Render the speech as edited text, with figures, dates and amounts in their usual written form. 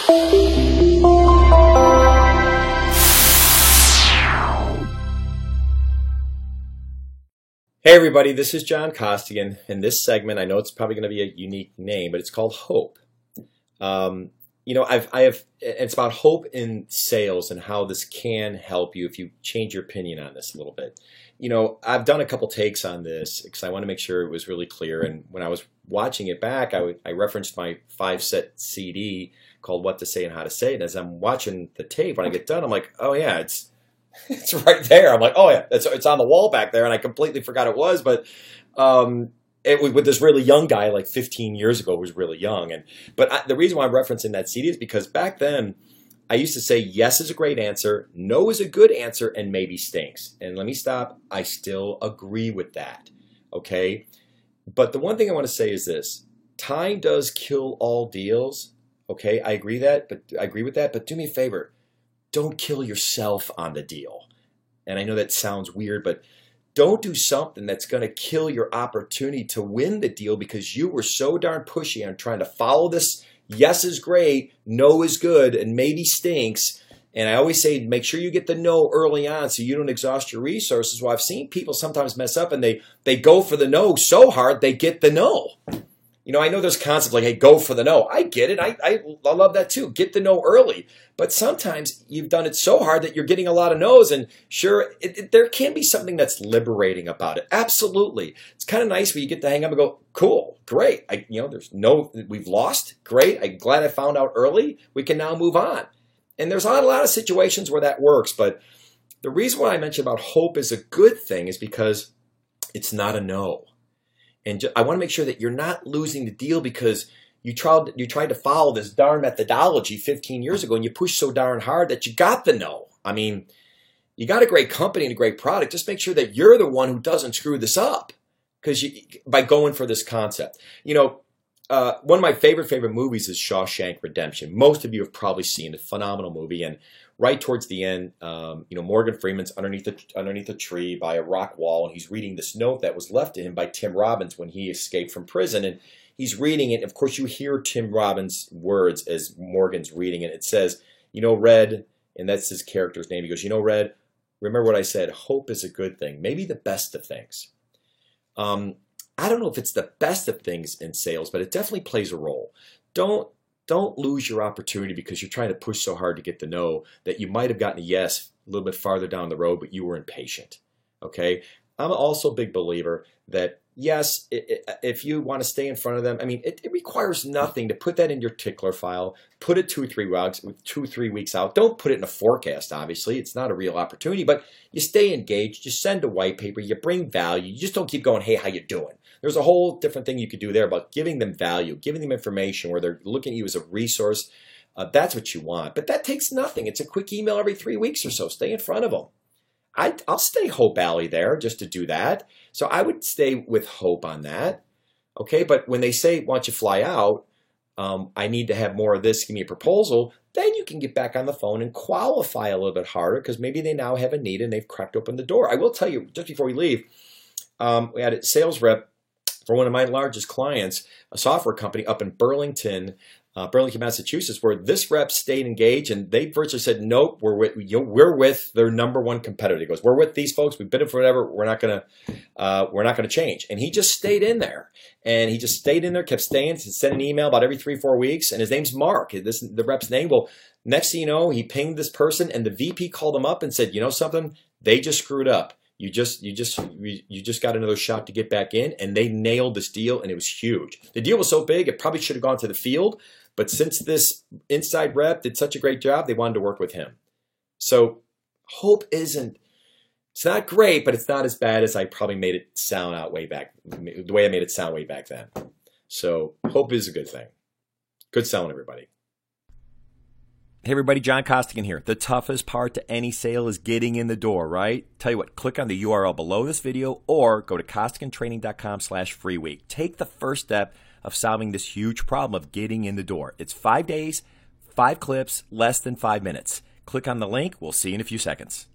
Hey everybody, this is John Costigan. In this segment, I know it's probably going to be a unique name, but it's called Hope. It's about hope in sales and how this can help you if you change your opinion on this a little bit. You know, I've done a couple takes on this because I want to make sure it was really clear. And when I was watching it back, I referenced my 5-set CD called What to Say and How to Say it. And as I'm watching the tape, when I get done, I'm like, oh yeah, it's right there. I'm like, oh yeah, it's on the wall back there, and I completely forgot it was. But it was with this really young guy, like 15 years ago, was really young. The reason why I'm referencing that CD is because back then I used to say yes is a great answer, no is a good answer, and maybe stinks. And let me stop. I still agree with that. Okay, but the one thing I want to say is this: time does kill all deals. Okay, I agree with that. But do me a favor. Don't kill yourself on the deal. And I know that sounds weird, but don't do something that's going to kill your opportunity to win the deal because you were so darn pushy on trying to follow this yes is great, no is good, and maybe stinks. And I always say make sure you get the no early on so you don't exhaust your resources. Well, I've seen people sometimes mess up and they go for the no so hard they get the no. You know, I know there's concepts like, hey, go for the no. I get it. I love that too. Get the no early. But sometimes you've done it so hard that you're getting a lot of no's. And sure, there can be something that's liberating about it. Absolutely. It's kind of nice when you get to hang up and go, cool, great. We've lost. Great. I'm glad I found out early. We can now move on. And there's not a lot of situations where that works. But the reason why I mentioned about hope is a good thing is because it's not a no. And I want to make sure that you're not losing the deal because you tried to follow this darn methodology 15 years ago and you pushed so darn hard that you got the no. I mean, you got a great company and a great product. Just make sure that you're the one who doesn't screw this up by going for this concept. You know, one of my favorite movies is Shawshank Redemption. Most of you have probably seen it. Phenomenal movie. And right towards the end, Morgan Freeman's underneath a tree by a rock wall, and he's reading this note that was left to him by Tim Robbins when he escaped from prison. And he's reading it. And of course, you hear Tim Robbins' words as Morgan's reading it. It says, Red, and that's his character's name. He goes, Red, remember what I said. Hope is a good thing, maybe the best of things. I don't know if it's the best of things in sales, but it definitely plays a role. Don't lose your opportunity because you're trying to push so hard to get the no that you might have gotten a yes a little bit farther down the road, but you were impatient. Okay? I'm also a big believer that yes, if you want to stay in front of them, I mean, it requires nothing to put that in your tickler file, put it 2 or 3 weeks out. Don't put it in a forecast, obviously. It's not a real opportunity, but you stay engaged. You send a white paper. You bring value. You just don't keep going, hey, how you doing? There's a whole different thing you could do there about giving them value, giving them information where they're looking at you as a resource. That's what you want. But that takes nothing. It's a quick email every 3 weeks or so. Stay in front of them. I'll stay Hope Alley there just to do that. So I would stay with Hope on that. Okay, but when they say, why don't you fly out? I need to have more of this. Give me a proposal. Then you can get back on the phone and qualify a little bit harder because maybe they now have a need and they've cracked open the door. I will tell you, just before we leave, we had a sales rep for one of my largest clients, a software company up in Burlington, Massachusetts, where this rep stayed engaged and they virtually said, nope, we're with their number one competitor. He goes, we're with these folks. We've been in forever. We're not gonna change. And he just stayed in there, kept staying, sent an email about every 3-4 weeks. And his name's Mark. The rep's name. Well, next thing you know, he pinged this person, and the VP called him up and said, you know something? They just screwed up. You just got another shot to get back in, and they nailed this deal, and it was huge. The deal was so big, it probably should have gone to the field, but since this inside rep did such a great job, they wanted to work with him. So hope it's not great, but it's not as bad as I probably made it sound out way back, the way I made it sound way back then. So hope is a good thing. Good selling, everybody. Hey everybody, John Costigan here. The toughest part to any sale is getting in the door, right? Tell you what, click on the URL below this video or go to costigantraining.com/free week. Take the first step of solving this huge problem of getting in the door. It's 5 days, 5 clips, less than 5 minutes. Click on the link. We'll see you in a few seconds.